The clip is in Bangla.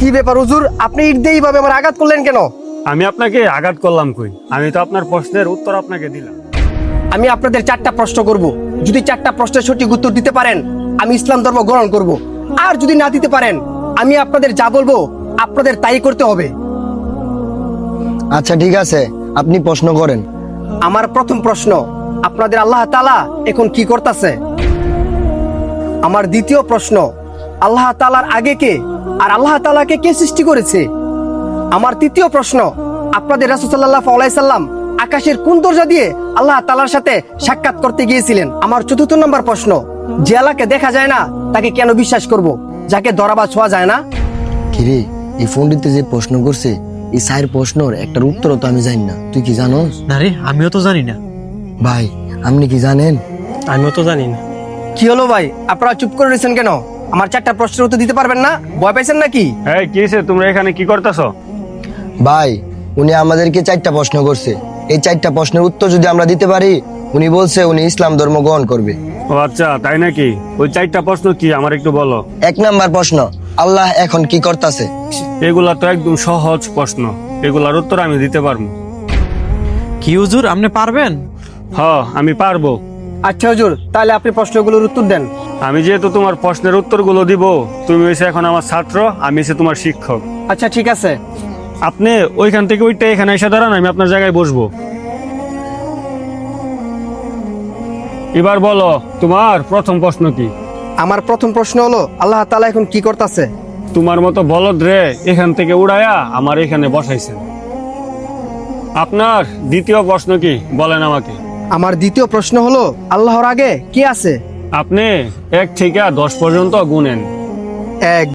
কি ব্যাপার হুজুর, আপনি ইট দিয়ে এইভাবে আমার আঘাত করলেন কেন? আমি আপনাকে আঘাত করলাম কই? আমি তো আপনার প্রশ্নের উত্তর আপনাকে দিলাম। আমি আপনাদের 4টা প্রশ্ন করব। যদি 4টা প্রশ্নের সঠিক উত্তর দিতে পারেন আমি ইসলাম ধর্ম গ্রহণ করব, আর যদি না দিতে পারেন আমি আপনাদের যা বলবো আপনাদের তাই করতে হবে। আচ্ছা ঠিক আছে, আপনি প্রশ্ন করেন। আমার প্রথম প্রশ্ন, আপনাদের আল্লাহ তাআলা এখন কি করতেছে? আমার দ্বিতীয় প্রশ্ন, আল্লাহ তাআলার আগে কে আর আল্লাহ তাআলাকে কে সৃষ্টি করেছে? আমার তৃতীয় প্রশ্ন, আপনাদের রাসূল সাল্লাল্লাহু আলাইহি সাল্লাম আকাশের কোন দরজা দিয়ে আল্লাহ তাআলার সাথে সাক্ষাৎ করতে গিয়েছিলেন? আমার চতুর্থ নম্বর প্রশ্ন, যে আল্লাহকে দেখা যায় না তাকে কেন বিশ্বাস করব, যাকে ধরা বা ছোঁয়া যায় না? কিরে, এই ফোনটিতে যে প্রশ্ন করছে এই 4 প্রশ্নের একটার উত্তরও তো আমি জানি না, তুই কি জানোস? না রে, আমিও তো জানি না। ভাই আপনি কি জানেন? আমিও তো জানি না। কি হলো ভাই, আপনারা চুপ করে রয়েছেন কেন? আমার 4টা প্রশ্নের উত্তর দিতে পারবেন না? ভয় পাইছেন নাকি? এই কি হইছে, তোমরা এখানে কি করতেছো? ভাই উনি আমাদেরকে 4টা প্রশ্ন করছে, এই 4টা প্রশ্নের উত্তর যদি আমরা দিতে পারি উনি বলছে উনি ইসলাম ধর্ম গ্রহণ করবে। ও আচ্ছা, তাই নাকি? ওই 4টা প্রশ্ন কি আমার একটু বলো। 1 নাম্বার প্রশ্ন, আল্লাহ এখন কি করতেছে? এগুলা তো একদম সহজ প্রশ্ন, এগুলার উত্তর আমি দিতে পারবো। কি হুজুর, আপনি পারবেন? আমি পারবো। আচ্ছা হুজুর, তাহলে আপনি প্রশ্নগুলোর উত্তর দেন। আমি যেহেতু তোমার প্রশ্নের উত্তরগুলো দিব, তুমি হইছে এখন আমার ছাত্র, আমি হইছে তোমার শিক্ষক। আচ্ছা ঠিক আছে। আপনি ওইখান থেকে ওইটা এখানে এসে দাঁড়ান, আমি আপনার জায়গায় বসবো। এবার বলো তোমার প্রথম প্রশ্ন কি? আমার প্রথম প্রশ্ন হলো, আল্লাহ তাআলা এখন কি করতেছে? তোমার মতো বলদ রে এখান থেকে উড়াইয়া আমার এখানে বসাইছেন। আপনার দ্বিতীয় প্রশ্ন কি বলেন আমাকে। আমার দ্বিতীয় প্রশ্ন হলো, আল্লাহর আগে কে আছে? আপনি 1 থেকে 10 পর্যন্ত গুনেন। 1